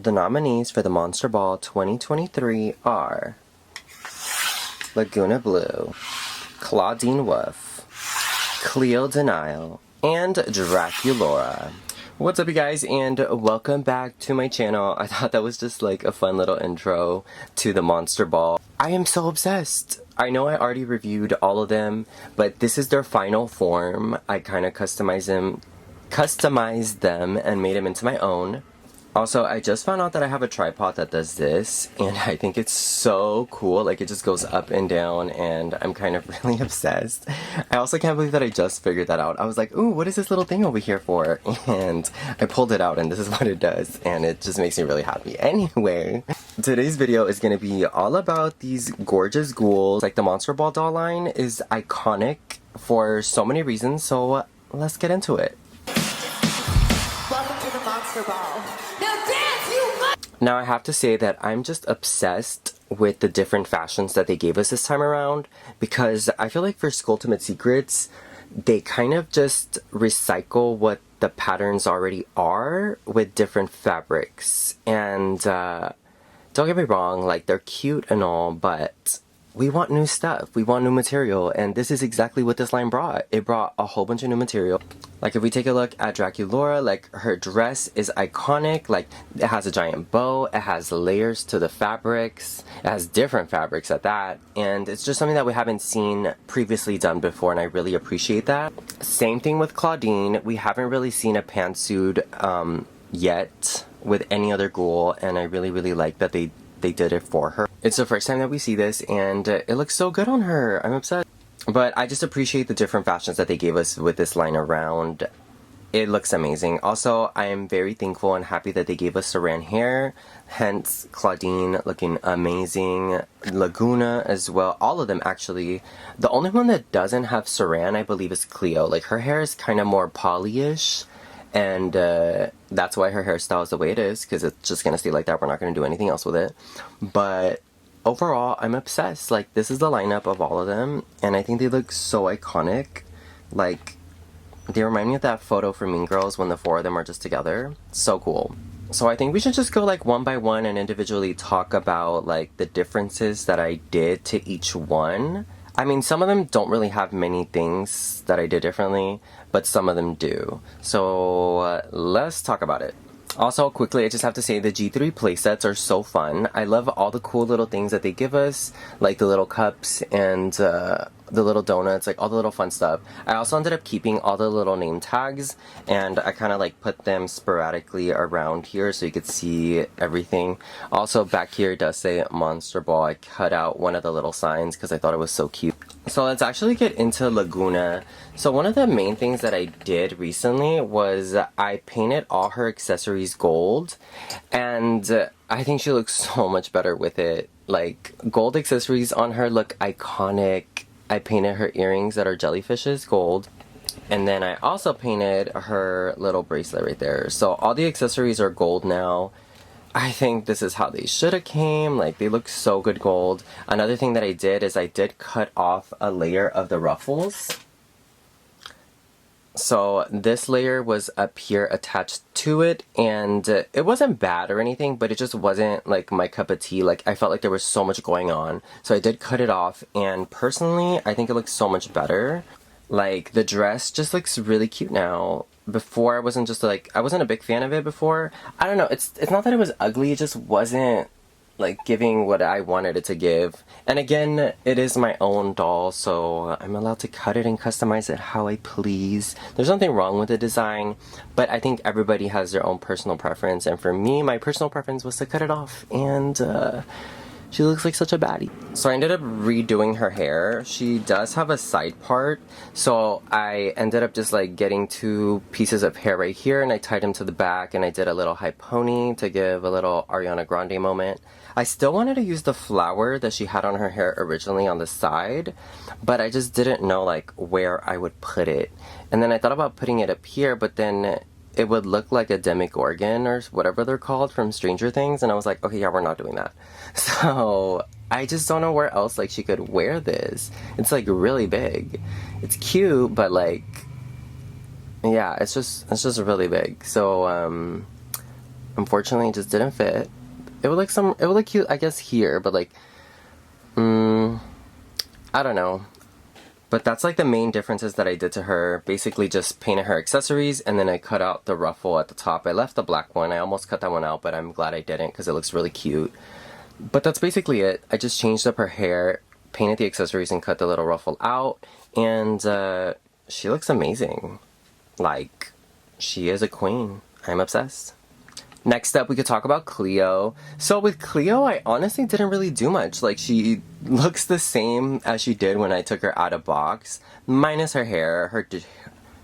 the nominees for the Monster Ball 2023 are Lagoona Blue, Clawdeen Wolf, Cleo De Nile, and Draculaura. What's up, you guys, and welcome back to my channel. I thought that was just like a fun little intro to the Monster Ball. I am so obsessed. I know I already reviewed all of them, but this is their final form. I kind of customized them and made them into my own. Also, I just found out that I have a tripod that does this, and I think it's so cool. Like, it just goes up and down, and I'm kind of really obsessed. I also can't believe that I just figured that out. I was like, ooh, what is this little thing over here for? And I pulled it out, and this is what it does, and it just makes me really happy. Anyway, today's video is going to be all about these gorgeous ghouls. Like, the Monster Ball doll line is iconic for so many reasons, so let's get into it. Welcome to the Monster Ball. Now I have to say that I'm just obsessed with the different fashions that they gave us this time around, because I feel like for Skulltimate Secrets, they kind of just recycle what the patterns already are with different fabrics. And don't get me wrong, like, they're cute and all, but we want new stuff. We want new material, and this is exactly what this line brought. It brought a whole bunch of new material. Like, if we take a look at Draculaura, like, her dress is iconic. Like, it has a giant bow, it has layers to the fabrics, it has different fabrics at that, and it's just something that we haven't seen previously done before, and I really appreciate that. Same thing with Clawdeen. We haven't really seen a pantsuit yet with any other ghoul, and I really like that they did it for her. It's the first time that we see this, and it looks so good on her. I'm obsessed. But I just appreciate the different fashions that they gave us with this line around. It looks amazing. Also, I am very thankful and happy that they gave us saran hair, hence Clawdeen looking amazing. Lagoona as well. All of them, actually. The only one that doesn't have saran, I believe, is Cleo. Like, her hair is kind of more polyish, and that's why her hairstyle is the way it is, because it's just gonna stay like that. We're not gonna do anything else with it. But overall, I'm obsessed. Like, this is the lineup of all of them, and I think they look so iconic. Like, they remind me of that photo from Mean Girls when the four of them are just together. So cool. So I think we should just go, like, one by one and individually talk about, like, the differences that I did to each one. I mean, some of them don't really have many things that I did differently, but some of them do. So let's talk about it. Also, quickly, I just have to say the G3 playsets are so fun. I love all the cool little things that they give us, like the little cups and the little donuts, like all the little fun stuff. I also ended up keeping all the little name tags, and I kind of like put them sporadically around here so you could see everything. Also, back here it does say Monster Ball. I cut out one of the little signs because I thought it was so cute. So let's actually get into Lagoona. So one of the main things that I did recently was I painted all her accessories gold, and I think she looks so much better with it. Like, gold accessories on her look iconic. I painted her earrings that are jellyfishes gold, and then I also painted her little bracelet right there. So all the accessories are gold now. I think this is how they should have came. Like, they look so good gold. Another thing that I did is I did cut off a layer of the ruffles. So this layer was up here attached to it, and it wasn't bad or anything, but it just wasn't like my cup of tea. Like, I felt like there was so much going on. So I did cut it off, and personally, I think it looks so much better. Like, the dress just looks really cute now. Before, I wasn't a big fan of it before. I don't know, it's not that it was ugly, it just wasn't like giving what I wanted it to give. And again, it is my own doll, so I'm allowed to cut it and customize it how I please. There's nothing wrong with the design, but I think everybody has their own personal preference, and for me, my personal preference was to cut it off, and she looks like such a baddie. So I ended up redoing her hair. She does have a side part, so I ended up just like getting two pieces of hair right here, and I tied them to the back, and I did a little high pony to give a little Ariana Grande moment. I still wanted to use the flower that she had on her hair originally on the side, but I just didn't know like where I would put it. And then I thought about putting it up here, but then it would look like a Demogorgon or whatever they're called from Stranger Things, and I was like, okay, yeah, we're not doing that. So I just don't know where else like she could wear this. It's like really big. It's cute, but like, yeah, it's just really big. So unfortunately it just didn't fit. It would look cute, I guess, here, but like, I don't know. But that's like the main differences that I did to her. Basically just painted her accessories and then I cut out the ruffle at the top. I left the black one. I almost cut that one out, but I'm glad I didn't because it looks really cute. But that's basically it. I just changed up her hair, painted the accessories and cut the little ruffle out. And she looks amazing. Like, she is a queen. I'm obsessed. Next up, we could talk about Cleo. So with Cleo, I honestly didn't really do much. Like, she looks the same as she did when I took her out of box, minus her hair.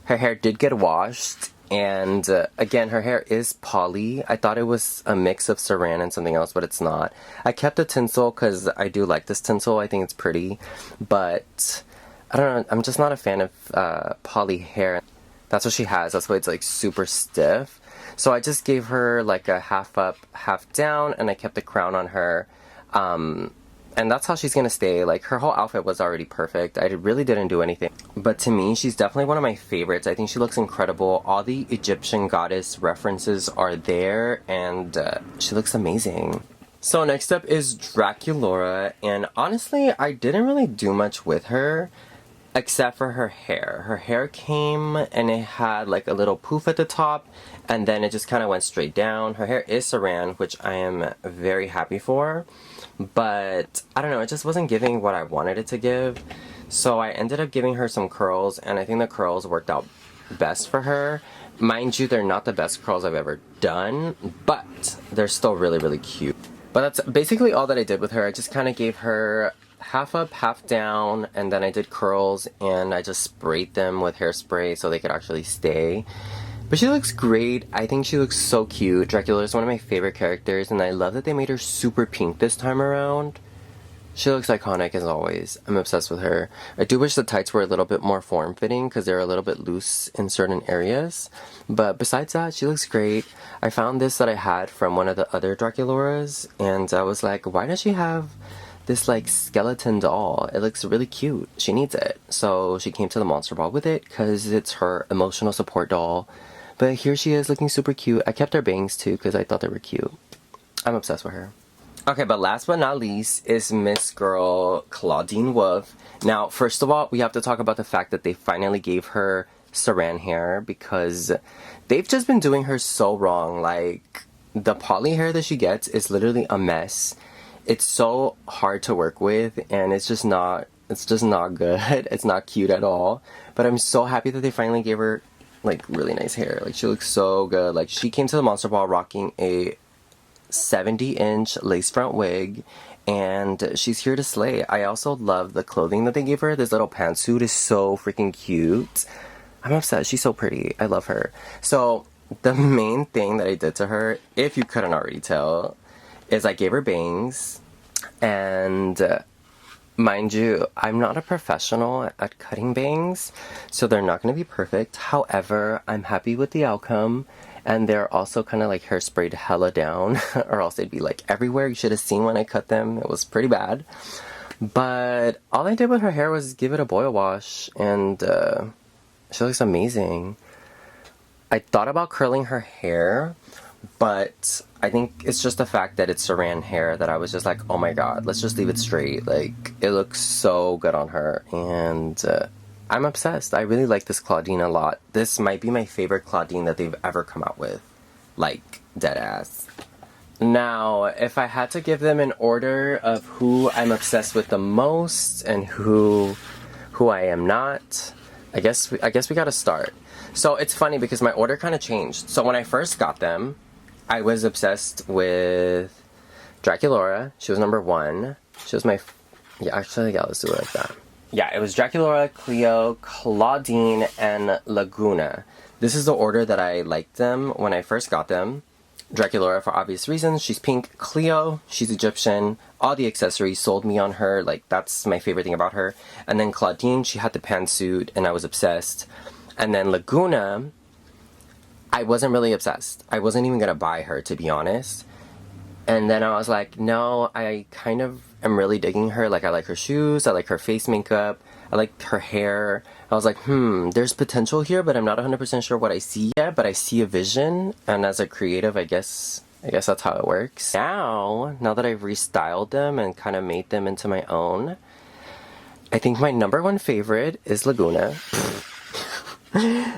Her hair did get washed, and again, her hair is poly. I thought it was a mix of saran and something else, but it's not. I kept the tinsel because I do like this tinsel. I think it's pretty, but I don't know. I'm just not a fan of poly hair. That's what she has. That's why it's like super stiff. So I just gave her like a half up, half down, and I kept the crown on her. And that's how she's gonna stay. Like, her whole outfit was already perfect. I really didn't do anything. But to me, she's definitely one of my favorites. I think she looks incredible. All the Egyptian goddess references are there, and she looks amazing. So next up is Draculaura, and honestly, I didn't really do much with her. Except for her hair. Her hair came and it had like a little poof at the top and then it just kind of went straight down. Her hair is saran, which I am very happy for. But I don't know, it just wasn't giving what I wanted it to give. So I ended up giving her some curls and I think the curls worked out best for her. Mind you, they're not the best curls I've ever done, but they're still really, really cute. But that's basically all that I did with her. I just kind of gave her half up, half down, and then I did curls and I just sprayed them with hairspray so they could actually stay. But she looks great. I think she looks so cute. Draculaura is one of my favorite characters and I love that they made her super pink this time around. She looks iconic as always. I'm obsessed with her. I do wish the tights were a little bit more form-fitting because they're a little bit loose in certain areas. But besides that, she looks great. I found this that I had from one of the other Draculauras and I was like, why does she have this like skeleton doll? It looks really cute. She needs it. So she came to the Monster Ball with it because it's her emotional support doll. But here she is looking super cute. I kept her bangs too because I thought they were cute. I'm obsessed with her. Okay, but last but not least is Miss Girl Clawdeen Wolf. Now, first of all, we have to talk about the fact that they finally gave her saran hair because they've just been doing her so wrong. Like, the poly hair that she gets is literally a mess. It's so hard to work with and it's just not good. It's not cute at all. But I'm so happy that they finally gave her like really nice hair. Like, she looks so good. Like, she came to the Monster Ball rocking a 70-inch lace front wig and she's here to slay. I also love the clothing that they gave her. This little pantsuit is so freaking cute. I'm obsessed. She's so pretty. I love her. So the main thing that I did to her, if you couldn't already tell, is I gave her bangs, and mind you, I'm not a professional at cutting bangs, so they're not going to be perfect. However, I'm happy with the outcome, and they're also kind of like hairsprayed hella down, or else they'd be like everywhere. You should have seen when I cut them. It was pretty bad. But all I did with her hair was give it a boil wash, and she looks amazing. I thought about curling her hair, but I think it's just the fact that it's saran hair that I was just like, oh my god, let's just leave it straight. Like, it looks so good on her, and I'm obsessed. I really like this Clawdeen a lot. This might be my favorite Clawdeen that they've ever come out with. Like, dead ass. Now, if I had to give them an order of who I'm obsessed with the most and who I am not, I guess we gotta start. So it's funny because my order kind of changed. So when I first got them, I was obsessed with Draculaura. She was number 1. She was my... Yeah, actually, yeah, let's do it like that. Yeah, it was Draculaura, Cleo, Clawdeen, and Lagoona. This is the order that I liked them when I first got them. Draculaura, for obvious reasons. She's pink. Cleo, she's Egyptian. All the accessories sold me on her. Like, that's my favorite thing about her. And then Clawdeen, she had the pantsuit, and I was obsessed. And then Lagoona, I wasn't really obsessed. I wasn't even gonna buy her, to be honest. And then I was like, no, I kind of am really digging her. Like, I like her shoes, I like her face makeup, I like her hair. I was like, there's potential here, but I'm not 100% sure what I see yet, but I see a vision. And as a creative, I guess I guess that's how it works. Now that I've restyled them and kind of made them into my own, I think my number one favorite is Lagoona.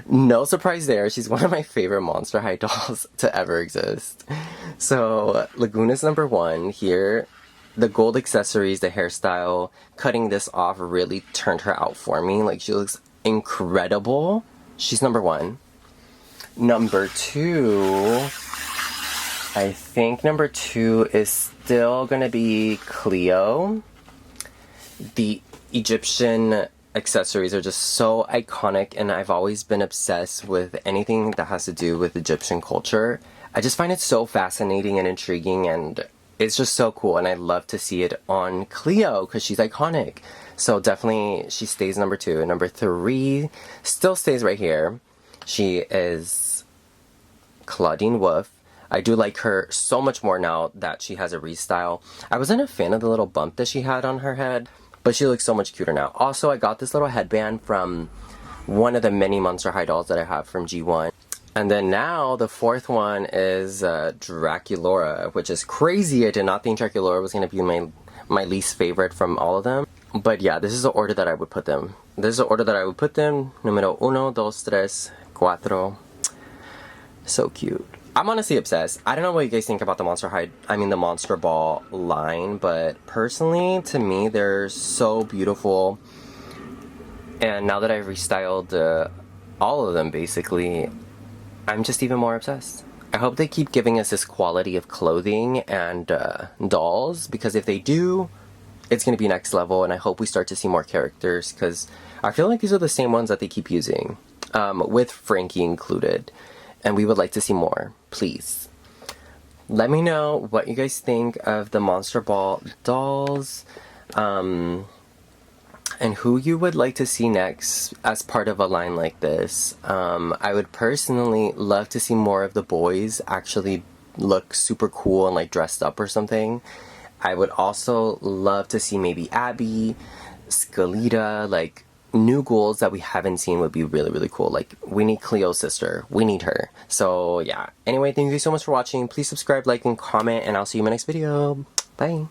No surprise there, she's one of my favorite Monster High dolls to ever exist. So Lagoona's number one here. The gold accessories, the hairstyle, cutting this off really turned her out for me. Like, she looks incredible. She's number one. Number two, I think number two is still gonna be Cleo. The Egyptian accessories are just so iconic, and I've always been obsessed with anything that has to do with Egyptian culture. I just find it so fascinating and intriguing, and it's just so cool, and I love to see it on Cleo because she's iconic. So definitely she stays number two. And number three still stays right here. She is Clawdeen Wolf. I do like her so much more now that she has a restyle. I wasn't a fan of the little bump that she had on her head, but she looks so much cuter now. Also, I got this little headband from one of the many Monster High dolls that I have from G1. And then now the fourth one is Draculaura, which is crazy. I did not think Draculaura was going to be my least favorite from all of them. But yeah, this is the order that I would put them. This is the order that I would put them. Numero 1, 2, 3, 4. So cute. I'm honestly obsessed. I don't know what you guys think about the the Monster Ball line, but personally, to me, they're so beautiful. And now that I've restyled all of them, basically, I'm just even more obsessed. I hope they keep giving us this quality of clothing and dolls, because if they do, it's going to be next level, and I hope we start to see more characters, because I feel like these are the same ones that they keep using, with Frankie included, and we would like to see more, please. Let me know what you guys think of the Monster Ball dolls, and who you would like to see next as part of a line like this. I would personally love to see more of the boys actually look super cool and like dressed up or something. I would also love to see maybe Abby, Skelita, like new ghouls that we haven't seen would be really, really cool. Like, we need Cleo's sister. We need her. So yeah. Anyway, thank you so much for watching. Please subscribe, like, and comment, and I'll see you in my next video. Bye.